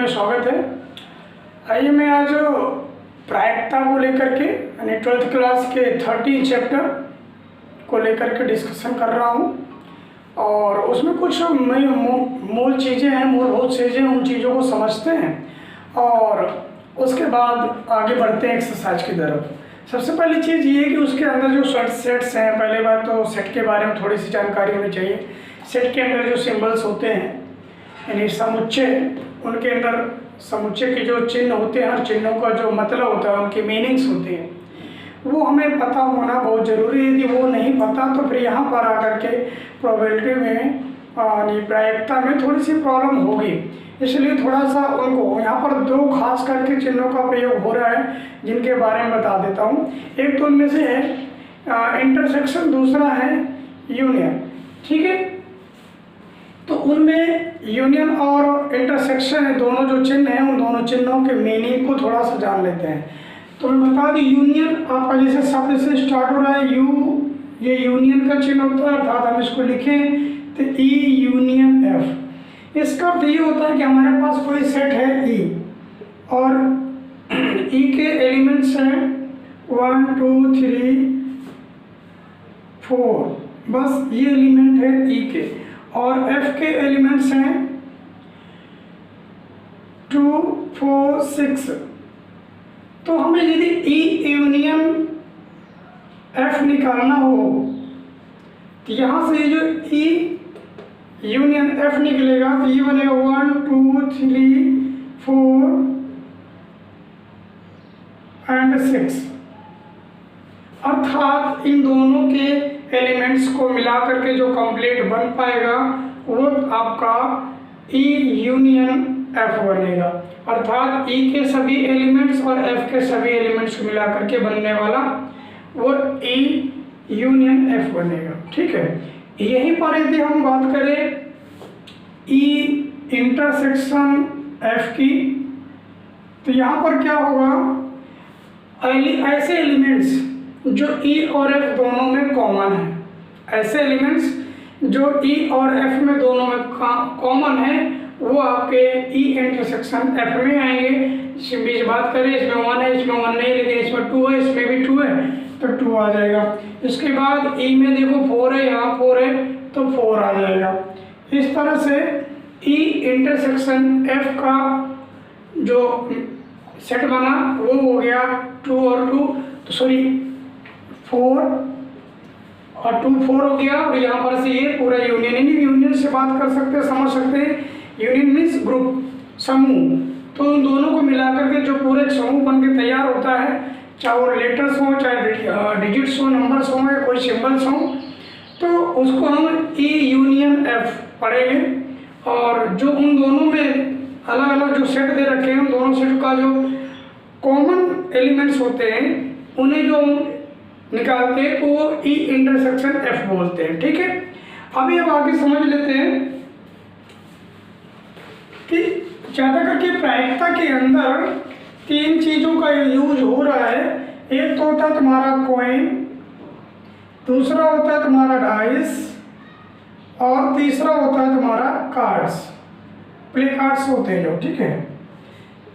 स्वागत है। आइए मैं आज प्रायिकता को लेकर के यानी 12th क्लास के 13 चैप्टर को लेकर के डिस्कशन कर रहा हूँ और उसमें कुछ मूल चीज़ें हैं, मूलभूत चीज़ें, उन चीज़ों को समझते हैं और उसके बाद आगे बढ़ते हैं एक्सरसाइज की तरफ। सबसे पहली चीज़ ये है कि उसके अंदर जो सेट्स हैं, पहले बात तो सेट के बारे में थोड़ी सी जानकारी होनी चाहिए। सेट के अंदर जो सिंबल्स होते हैं यानी समुच्चय, उनके अंदर समुच्चय के जो चिन्ह होते हैं, हर चिन्हों का जो मतलब होता है, उनकी मीनिंग्स होती हैं, वो हमें पता होना बहुत ज़रूरी है। यदि वो नहीं पता तो फिर यहाँ पर आकर के प्रोबेबिलिटी में यानी प्रायिकता में थोड़ी सी प्रॉब्लम होगी। इसलिए थोड़ा सा उनको यहाँ पर दो खास करके चिन्हों का प्रयोग हो रहा है जिनके बारे में बता देता हूँ। एक तो उनमें से है इंटरसेक्शन, दूसरा है यूनियन। ठीक है, तो उनमें यूनियन और इंटरसेक्शन है, दोनों जो चिन्ह हैं, उन दोनों चिन्हों के मीनिंग को थोड़ा सा जान लेते हैं। तो मैं बता दूँ, यूनियन आपका जैसे शब्द से स्टार्ट हो रहा है यू, ये यूनियन का चिन्ह होता है, अर्थात हम इसको लिखें तो ई यूनियन एफ। इसका अर्थ ये होता है कि हमारे पास कोई सेट है ई और ई के एलिमेंट्स हैं 1 2 3 4, बस ये एलिमेंट है ई के, और एफ के एलिमेंट्स हैं 2 4 6। तो हमें यदि ई यूनियन एफ निकालना हो तो यहाँ से जो ई यूनियन एफ निकलेगा तो ये बनेगा 1 2 3 4 एंड 6। अर्थात इन दोनों के एलिमेंट्स को मिलाकर के जो कंप्लीट बन पाएगा वो आपका ई यूनियन एफ बनेगा। अर्थात ई के सभी एलिमेंट्स और एफ के सभी एलिमेंट्स को मिलाकर के बनने वाला वो ई यूनियन एफ बनेगा। ठीक है, यहीं पर यदि हम बात करें ई इंटरसेक्शन एफ की तो यहाँ पर क्या होगा, ऐसे एलिमेंट्स जो ई और एफ दोनों में कॉमन है, ऐसे एलिमेंट्स जो ई और एफ में दोनों में कॉमन है वो आपके ई इंटरसेक्शन एफ में आएंगे। इसमें बीच बात करें, इसमें 1 है, इसमें 1 नहीं, लेकिन इसमें 2 है, इसमें भी 2 है तो 2 आ जाएगा। इसके बाद ई में देखो 4 है, यहाँ 4 है तो 4 आ जाएगा। इस तरह से ई इंटरसेक्शन एफ का जो सेट बना वो हो गया 2 और 2, तो सॉरी 4 और 2 4 हो गया। और यहाँ पर से ये पूरा यूनियन, यूनियन से बात कर सकते हैं, समझ सकते हैं। यूनियन मीन्स ग्रुप, समूह। तो उन दोनों को मिलाकर के जो पूरे एक समूह बन के तैयार होता है, चाहे वो लेटर्स हो, चाहे डिजिट्स हो, नंबर्स हो या कोई सिंबल्स हो, तो उसको हम ई यूनियन एफ पढ़ेंगे। और जो उन दोनों में अलग अलग जो सेट दे रखे हैं, उन दोनों सेट का जो कॉमन एलिमेंट्स होते हैं उन्हें जो निकालते हैं तो वो ई इंटरसेक्शन एफ बोलते हैं। ठीक है, अभी अब आगे समझ लेते हैं कि ज़्यादा करके प्रायिकता के अंदर 3 चीज़ों का यूज हो रहा है। एक तो होता है तुम्हारा कॉइन, दूसरा होता है तुम्हारा डाइस और तीसरा होता है तुम्हारा कार्ड्स, प्ले कार्ड्स होते हैं जो। ठीक है,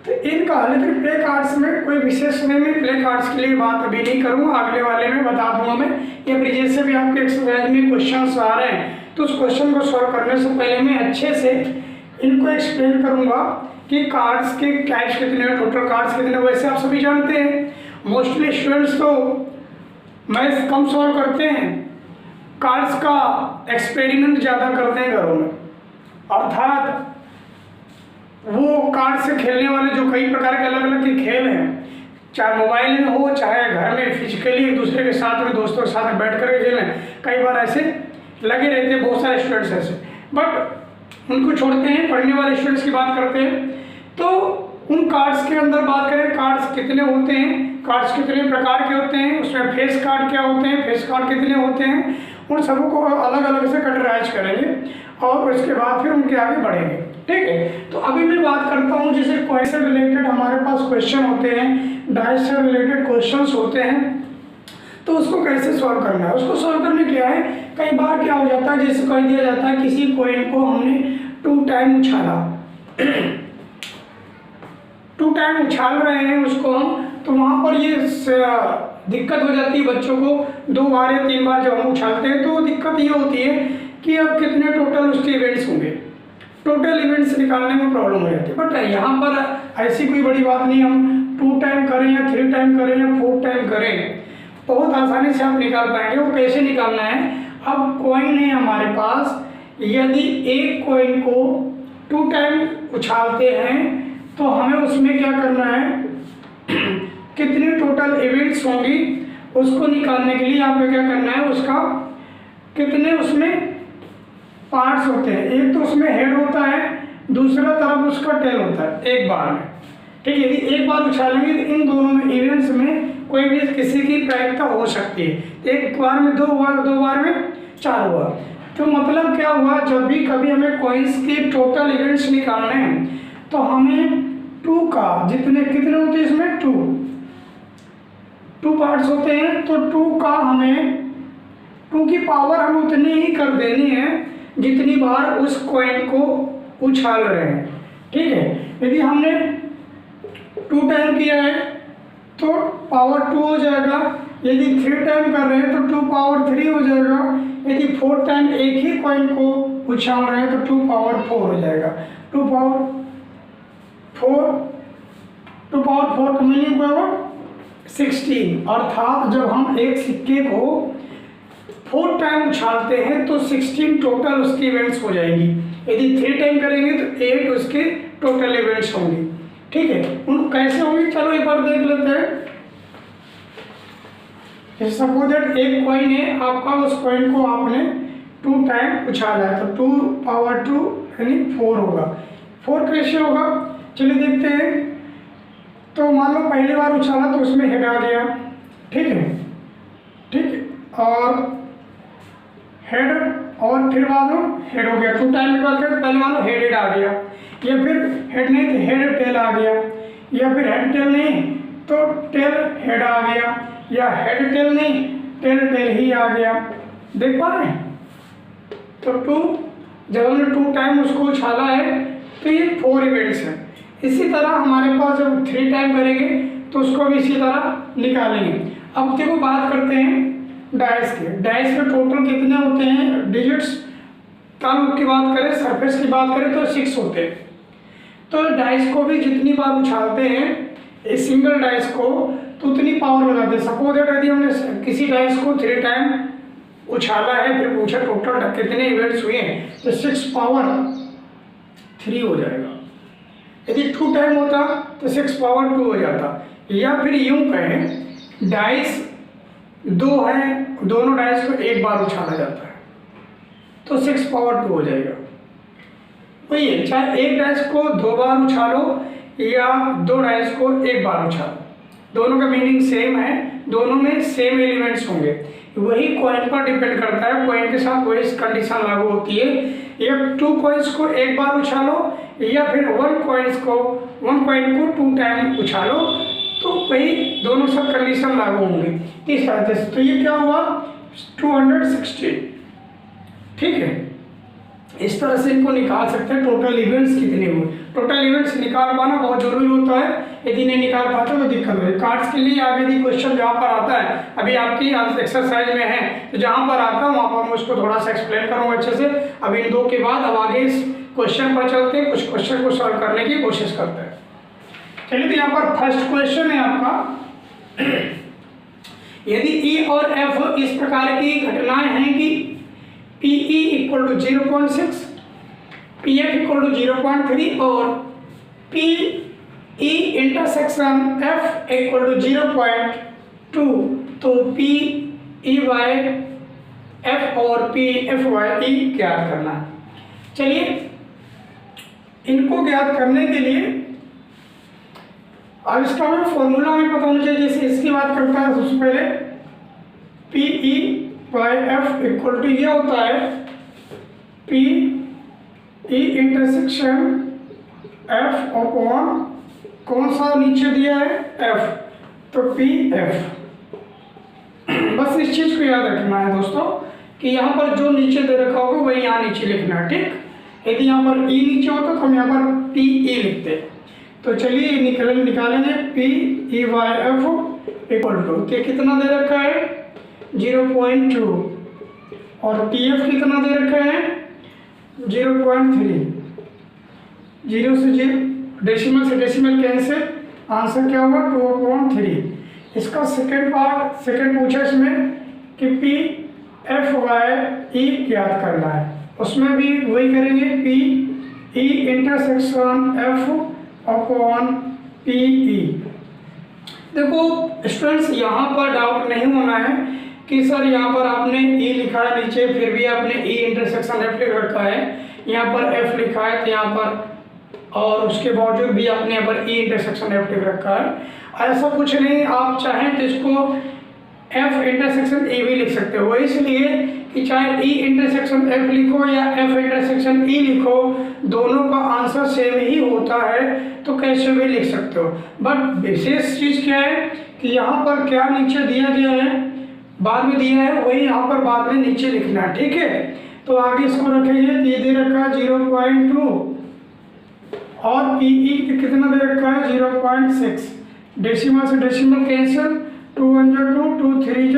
तो इनका, लेकिन प्ले कार्ड्स में कोई विशेष नहीं, मैं प्ले कार्ड्स के लिए बात अभी नहीं करूँगा, अगले वाले में बता दूंगा मैं। या फिर जैसे भी आपके एक्सरसाइज में क्वेश्चन आ रहे हैं तो उस क्वेश्चन को सॉल्व करने से पहले मैं अच्छे से इनको एक्सप्लेन करूँगा कि कार्ड्स के टाइप्स कितने हैं, टोटल कार्ड्स कितने। वैसे आप सभी जानते हैं मोस्टली स्टूडेंट्स तो मैथ्स कम सॉल्व करते हैं, कार्ड्स का एक्सपेरिमेंट ज़्यादा करते हैं घरों में। अर्थात वो कार्ड से खेलने वाले जो कई प्रकार के अलग अलग के खेल हैं, चाहे मोबाइल में हो चाहे घर में फिजिकली एक दूसरे के साथ में दोस्तों के साथ में बैठ कर खेलें, कई बार ऐसे लगे रहते हैं बहुत सारे स्टूडेंट्स ऐसे। बट उनको छोड़ते हैं, पढ़ने वाले स्टूडेंट्स की बात करते हैं। तो उन कार्ड्स के अंदर बात करें, कार्ड्स कितने होते हैं, कार्ड्स कितने प्रकार के होते हैं, उसमें फेस कार्ड क्या होते हैं, फेस कार्ड कितने होते हैं, उन सबों को अलग अलग से कैटेगराइज करेंगे और उसके बाद फिर उनके आगे बढ़ेंगे। ठीक है, तो अभी मैं बात करता हूँ जैसे कॉइन से रिलेटेड हमारे पास क्वेश्चन होते हैं, डाइस से रिलेटेड क्वेश्चंस होते हैं, तो उसको कैसे सॉल्व करना है। उसको सॉल्व करने क्या है, कई बार क्या हो जाता है, जैसे कह दिया जाता है किसी कॉइन को हमने 2 टाइम उछाला टाइम उछाल रहे हैं उसको हम, तो वहाँ पर ये दिक्कत हो जाती है बच्चों को 2 बार या 3 बार जब हम उछालते हैं, तो दिक्कत ये होती है कि अब कितने टोटल उसके इवेंट्स होंगे, टोटल इवेंट्स निकालने में प्रॉब्लम हो जाती है। बट यहाँ पर ऐसी कोई बड़ी बात नहीं, हम 2 टाइम करें या 3 टाइम करें या 4 टाइम करें, बहुत आसानी से आप निकाल पाएंगे। वो कैसे निकालना है, अब कॉइन है हमारे पास, यदि एक कॉइन को 2 टाइम उछालते हैं तो हमें उसमें क्या करना है, कितने टोटल इवेंट्स होंगी उसको निकालने के लिए आपको क्या करना है, उसका कितने उसमें पार्ट्स होते हैं, एक तो उसमें हेड होता है, दूसरा तरफ उसका टेल होता है एक बार में। ठीक है, यदि एक बार उछालेंगे तो इन दोनों में इवेंट्स में कोई भी किसी की प्रायिकता हो सकती है। एक बार में 2 हुआ, 2 बार में 4 हुआ। तो मतलब क्या हुआ, जब भी कभी हमें कॉइन्स के टोटल इवेंट्स निकालने हैं तो हमें 2 का जितने कितने होते हैं इसमें 2 पार्ट्स होते हैं, तो 2 का हमें 2 की पावर हमें उतनी ही कर देनी है जितनी बार उस कॉइन को उछाल रहे हैं। ठीक है, यदि हमने 2 टाइम किया है तो पावर 2 हो जाएगा, यदि 3 टाइम कर रहे हैं तो 2 पावर 3 हो जाएगा, यदि 4 टाइम एक ही कॉइन को उछाल रहे हैं तो 2 पावर 4 हो जाएगा। 2 पावर 4 का मीनिंग क्या होगा 16। अर्थात जब हम एक सिक्के को 4 टाइम उछालते हैं तो 16 टोटल उसकी इवेंट्स हो जाएंगी। यदि 3 टाइम करेंगे तो 8 उसके टोटल इवेंट्स होंगी। ठीक है, उनको कैसे होंगी चलो एक बार देख लेते हैं। सपोज दैट एक कॉइन है आपका, उस कॉइन को आपने 2 टाइम उछाला है तो 2 पावर 2 यानी 4 होगा। 4 कैसे होगा चलिए देखते हैं। तो मान लो पहली बार उछाला तो उसमें हेड आ गया, ठीक है, ठीक है, और हेड और फिर बाद में हेड हो गया। 2 टाइम की बात करें तो पहले मान लो हेड आ गया, या फिर हेड नहीं तो हेड टेल आ गया, या फिर हेड टेल नहीं तो टेल हेड आ गया, या हेड टेल नहीं टेल टेल ही आ गया। देख पा रहे हैं, तो 2 जब हमने 2 टाइम उसको उछाला है तो ये 4 इवेंट्स हैं। इसी तरह हमारे पास जब 3 टाइम करेंगे तो उसको भी इसी तरह निकालेंगे। अब देखो बात करते हैं डाइस के। डाइस में टोटल कितने होते हैं डिजिट्स, तालुक की बात करें, सरफेस की बात करें तो 6 होते हैं। तो डाइस को भी जितनी बार उछालते हैं इस सिंगल डाइस को तो उतनी पावर लगाते हैं। सपोज दैट यदि हमने किसी डाइस को 3 टाइम उछाला है, फिर पूछा टोटल कितने इवेंट्स हुए हैं, तो 6 पावर 3 हो जाएगा। यदि 2 टाइम होता तो 6 पावर 2 हो जाता। या फिर यूं कहें डाइस 2 है, दोनों डाइस को एक बार उछाला जाता है तो 6 पावर 2 हो जाएगा। वही है, चाहे एक डाइस को 2 बार उछालो या 2 डाइस को एक बार उछालो, दोनों का मीनिंग सेम है, दोनों में सेम एलिमेंट्स होंगे। वही कॉइन पर डिपेंड करता है, कॉइन के साथ वही कंडीशन लागू होती है। या 2 कॉइन्स को एक बार उछालो या फिर 1 कॉइन को 2 टाइम उछालो, तो वही दोनों सब कंडीशन लागू होंगे इस तरह से। तो ये क्या हुआ 216। ठीक है, इस तरह से इनको निकाल सकते हैं टोटल इवेंट्स कितने हुए। टोटल इवेंट्स निकाल पाना बहुत जरूरी होता है, यदि नहीं निकाल पाते तो दिक्कत होगी। कार्ड्स के लिए आगे भी क्वेश्चन जहाँ पर आता है, अभी आपकी एक्सरसाइज में है तो जहाँ पर आता है वहाँ पर मैं उसको थोड़ा सा एक्सप्लेन करूँगा अच्छे से। अब इन 2 के बाद अब आगे इस क्वेश्चन पर चलते हैं, कुछ क्वेश्चन को सॉल्व करने की कोशिश करते हैं। चलिए, तो यहाँ पर फर्स्ट क्वेश्चन है आपका, यदि ई और एफ इस प्रकार की घटनाएं हैं कि PE equal to 0.6, PF equal to 0.3 और PE intersection F equal to 0.2, तो PE बाय F और PF बाय E ज्ञात करना है। चलिए, इनको ज्ञात करने के लिए अब इसका हमें फॉर्मूला हमें पता होना चाहिए। जैसे इसकी बात करता है सबसे पहले PE by F equal to ये होता है PE इंटरसेक्शन F अपॉन कौन सा नीचे दिया है F, तो PF। बस इस चीज़ को याद रखना है दोस्तों कि यहाँ पर जो नीचे दे रखा होगा वही यहाँ नीचे लिखना है। ठीक, यदि यहाँ पर E नीचे होता तो हम यहाँ पर PE लिखते। तो चलिए निकालेंगे P E by F equal to, तो कितना दे रखा है 0.2 और पी एफ कितना दे रखा है 0.3। 0 से 0 डेसिमल से डेसिमल कैंसिल, आंसर क्या होगा 2/3। इसका सेकंड पूछा इसमें कि पी एफ वाई ई याद करना है, उसमें भी वही करेंगे P E intersection F upon P E. देखो स्टूडेंट्स यहाँ पर डाउट नहीं होना है कि सर यहाँ पर आपने ई लिखा है नीचे, फिर भी आपने ई इंटरसेक्शन एफ लिख रखा है, यहाँ पर एफ लिखा है तो यहाँ पर और उसके बावजूद भी आपने यहाँ पर ई इंटरसेक्शन एफ लिख रखा है। ऐसा कुछ नहीं, आप चाहें तो इसको एफ इंटरसेक्शन ए भी लिख सकते हो, इसलिए कि चाहे ई इंटरसेक्शन एफ लिखो या एफ इंटरसेक्शन ई लिखो, दोनों का आंसर सेम ही होता है, तो कैसे भी लिख सकते हो। बट विशेष चीज़ क्या है कि यहाँ पर क्या नीचे दिया गया है, बाद में दिया है, वही यहाँ पर बाद में नीचे लिखना है, ठीक है। तो आगे इसको रखेंगे, ये दे रखा है 0.2 और पी ई कितना दे रखा है 0.6। डेसिमल से डेसिमल कैंसिल, 2 1 2 2 3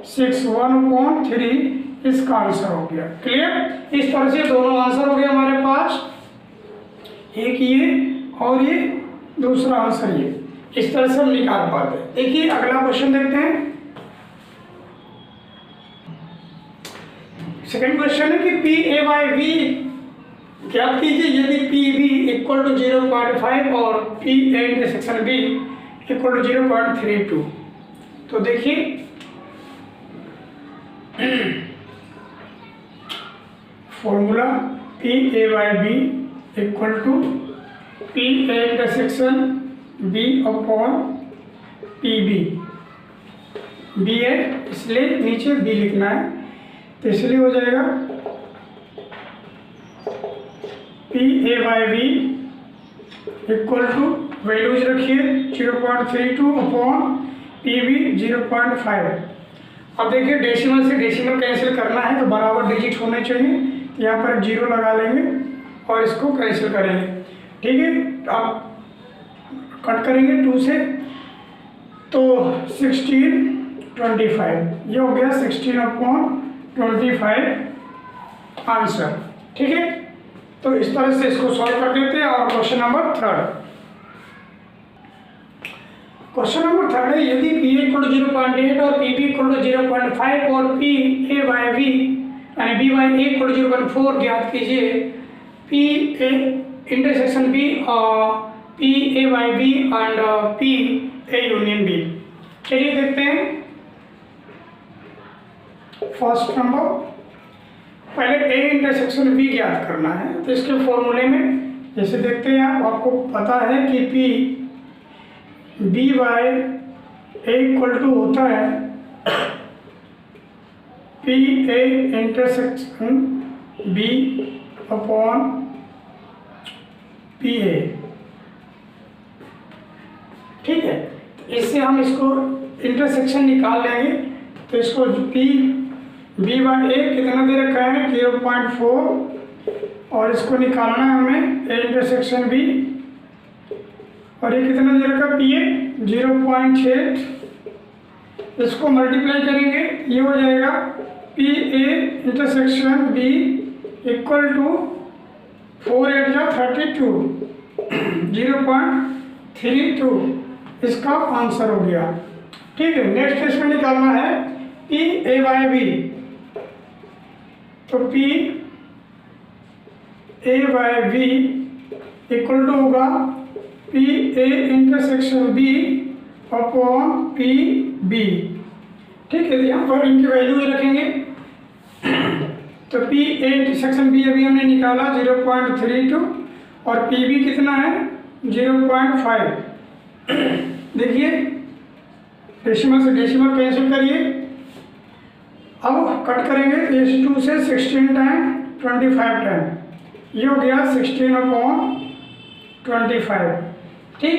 6 1/3 इसका आंसर हो गया। क्लियर? इस तरह से दोनों आंसर हो गया हमारे पास, एक ये और ये दूसरा आंसर ये, इस तरह से हम निकाल पाते हैं। देखिए अगला क्वेश्चन देखते हैं। सेकंड क्वेश्चन है कि पी ए बाई वी ज्ञात कीजिए यदि पी बी इक्वल टू 0.5 और P A intersection B equal to 0.32। तो देखिए formula P A by B equal to P A intersection B upon P B. B है इसलिए नीचे बी लिखना है, तो इसलिए हो जाएगा P A by B equal to values रखिए 0.32 अपॉन पी बी 0.5। अब देखिए डेसिमल से डेसिमल कैंसिल करना है तो बराबर डिजिट होने चाहिए, यहाँ पर 0 लगा लेंगे और इसको कैंसिल करेंगे, ठीक है। अब कट करेंगे 2 से, तो 16/25 ये हो गया 16/25 आंसर, ठीक है। तो इस तरह से इसको सॉल्व कर देते हैं। और क्वेश्चन नंबर 3 है यदि पी इक्वल टू 0.8 और पी बी इक्वल टू 0.5 और पी ए बाई बी यानी B by A equal to 0.4 ज्ञात कीजिए पी ए इंटरसेक्शन बी और P A by B and P A union B. चलिए देखते हैं। फर्स्ट नंबर, पहले ए इंटरसेक्शन बी ज्ञात करना है, तो इसके फॉर्मूले में जैसे देखते हैं आपको पता है कि P B by A equal to होता है P A intersection B upon P A, ठीक है। इससे हम इसको इंटरसेक्शन निकाल लेंगे, तो इसको पी बी बाई ए कितना दे रखा है 0.4 और इसको निकालना है हमें ए इंटरसेक्शन बी, और ये कितना दे रखा पी ए 0.8। इसको मल्टीप्लाई करेंगे, ये हो जाएगा P A intersection B equal to 4 8 32 0.32 इसका आंसर हो गया, ठीक है। नेक्स्ट इसमें निकालना है पी ए बाई बी, तो P A by B equal to होगा P A intersection B upon P B, ठीक है। यहाँ पर इनकी वैल्यू ही रखेंगे, तो पी ए इंटरसेक्शन बी अभी हमने निकाला 0.32 और पी बी कितना है 0.5। देखिए डेसिमल से डेसिमल कैंसिल करिए, अब कट करेंगे तो इस 2 से 16 टाइम 25 टाइम, ये हो गया 16/25, ठीक।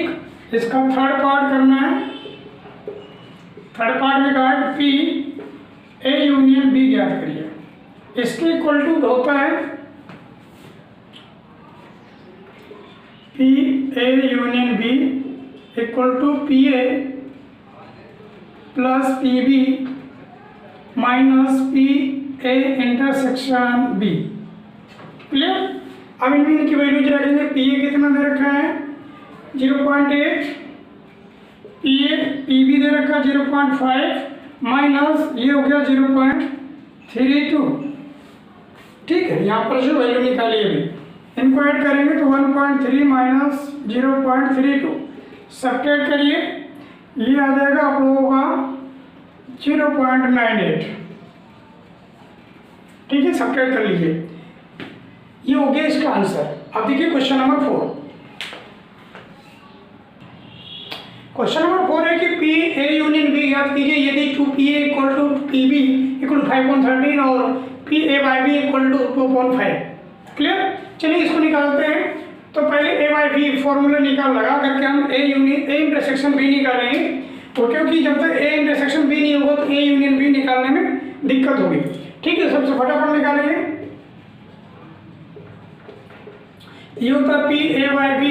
इसका थर्ड पार्ट करना है। थर्ड पार्ट में कहा है पी ए यूनियन बी ज्ञात करिए, इसके इक्वल टू होता है P A union B equal to P A plus P B minus P A intersection B. Clear. अब इनमें की वैल्यूज रखेंगे। पी ए कितना दे रखा है 0.8, पी ए पी बी दे रखा है 0.5 माइनस ये हो गया 0.32। ठीक है, यहाँ पर जो वैल्यू निकाली अभी इनको ऐड करेंगे तो 1.3 माइनस 0.32 सब्ट्रैक्ट करिए, ये आ जाएगा आप लोगों का 0.98। ठीक है, सब्ट्रैक्ट कर लीजिए, ये हो गया इसका आंसर। अब देखिए क्वेश्चन नंबर 4। क्वेश्चन नंबर 4 है कि पी ए यूनियन बी याद कीजिए यदि 2PA equal to PB equal to 5.13 और PA/B इक्वल टू 2.5। क्लियर। चलिए इसको निकालते हैं। तो पहले A/B फॉर्मूला लगा करके हम A इंटरसेक्शन B निकालेंगे। तो क्योंकि जब तक A इंटरसेक्शन B नहीं होगा तो A यूनियन B निकालने में दिक्कत होगी। ठीक है, सबसे फटाफट निकालेंगे। ये होता है PA/B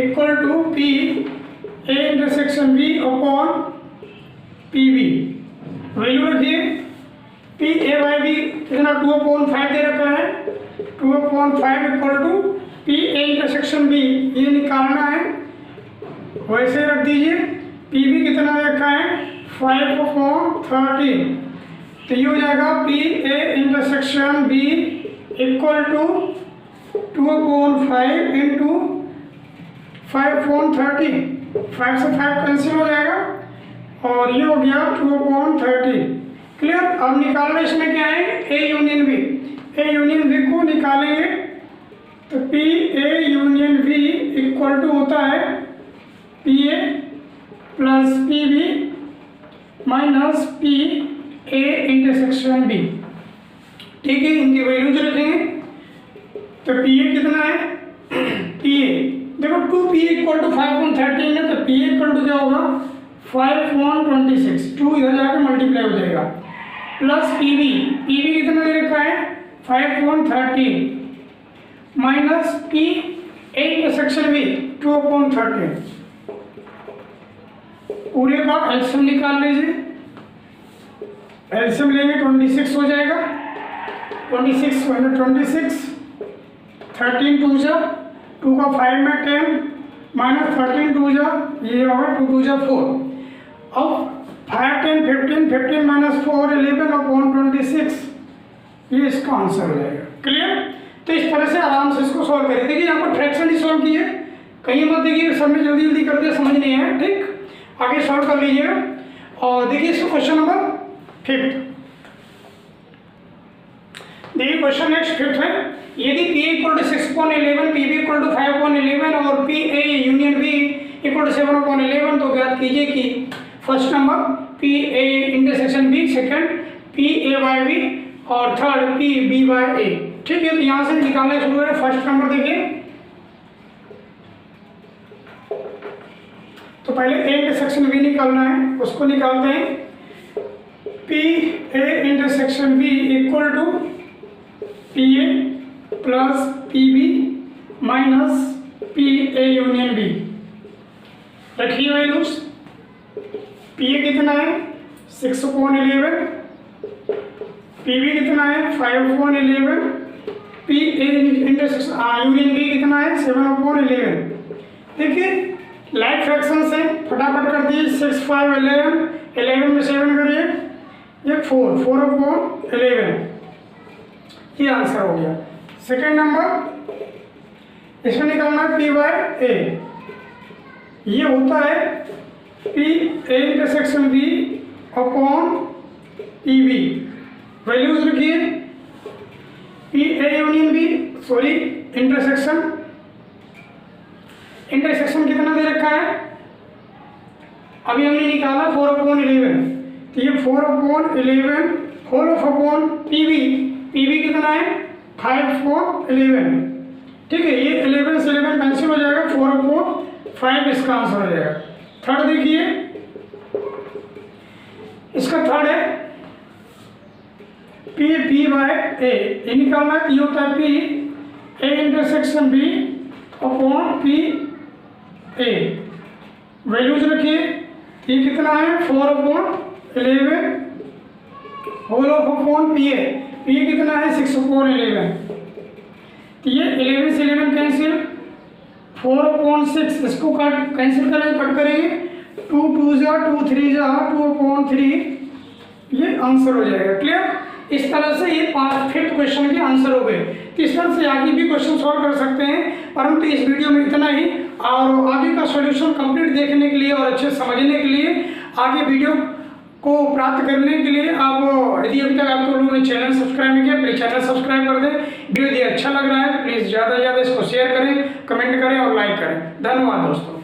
equal to PA intersection B upon PB। Value रखिए, PA/B कितना 2/5 दे रखा है, 2/5 equal to PA intersection B, ये निकालना है। वैसे रख दीजिए। PB कितना दे रखा है 5/13, तो ये हो जाएगा PA intersection B equal to 2/5 into 5/13, 5 से 5 कैंसिल हो जाएगा और ये हो गया 2/30। क्लियर। अब निकालना इसमें क्या है A union B। A union B को निकालेंगे तो PA union B equal to होता है PA plus PB minus PA intersection B। ठीक है, इनकी वैल्यूज रखेंगे। तो PA कितना है PA देखो 2PA इक्वल टू 5/13 है, तो PA इक्वल टू क्या होगा 5/26, 2 इधर जाकर मल्टीप्लाई हो जाएगा, प्लस PB कितना दे रखा है 5/13 माइनस PA इंटरसेक्शन B 2/13। पूरे का एलसीएम निकाल लीजिए। एलसीएम लेंगे 26 हो जाएगा, 26 13 2 जा 2 का 5 में 10 माइनस 13 2 जा ये होगा 2 2 जा 4। अब 5 10 15 माइनस 4 11/26, ये इसका आंसर हो जाएगा। क्लियर। तो इस तरह से आराम से इसको सॉल्व करें। देखिए यहाँ पर फ्रैक्शन ही सॉल्व किए, कहीं मत देखिए सब में जल्दी जल्दी कर दे, समझ नहीं है। ठीक, आगे सॉल्व कर लीजिएगा। और देखिए इसको क्वेश्चन नंबर 5। देखिए क्वेश्चन नेक्स्ट 5 है, यदि PA equal to 6/11 PB equal to 5/11 और PA union B equal to 7/11, तो ज्ञात कीजिए कि first number PA intersection B, second PA/B और थर्ड PB/A। ठीक है, तो यहाँ से निकालना शुरू करें। फर्स्ट नंबर देखिए, तो पहले A इंटरसेक्शन B निकालना है, उसको निकालते हैं। PA intersection B equal to PA plus PB minus PA union B। रखिए वैल्यूज। PA कितना है 6/11, PB कितना है 5/11, PA इंटरसेक्शन यूनियन B कितना है 7/11। देखिए लाइक फ्रैक्शन से फटाफट कर दिए, 6 5 11, 11 में 7 करिए, ये 4/11, ये आंसर हो गया। सेकेंड नंबर इसमें निकालना है P/A, ये होता है PA intersection B upon PB। Values रखिए, PA union B sorry intersection कितना दे रखा है, अभी हमने निकाला 4/11, तो ये 4/11 होल ऑफ अपॉन PB कितना है 5/11। ठीक है, ये 11 से 11 कैंसिल हो जाएगा, 4/5 इसका आंसर हो जाएगा। थर्ड देखिए, इसका थर्ड है PB/A, ये निकालना है। ये होता है PA intersection B upon A, values रखिए। ये कितना है 4/11 whole of upon P A, P A कितना है 6/11। तो ये 11 से 11 कैंसिल, 4/6 इसको कट कैंसिल करेंगे, कट करेंगे, 2 2 जा 2 3 जा 2/3, ये आंसर हो जाएगा। क्लियर? इस तरह से ये 5th क्वेश्चन के आंसर हो गए। तो इस तरह से आगे भी क्वेश्चन सॉल्व कर सकते हैं, परंतु इस वीडियो में इतना ही। और आगे का सॉल्यूशन कंप्लीट देखने के लिए और अच्छे समझने के लिए, आगे वीडियो को प्राप्त करने के लिए आप यदि अभी तक आप लोगों ने चैनल सब्सक्राइब नहीं किया, प्लीज चैनल सब्सक्राइब कर दें। वीडियो यदि अच्छा लग रहा है प्लीज़ ज़्यादा से ज़्यादा इसको शेयर करें, कमेंट करें और लाइक करें। धन्यवाद दोस्तों।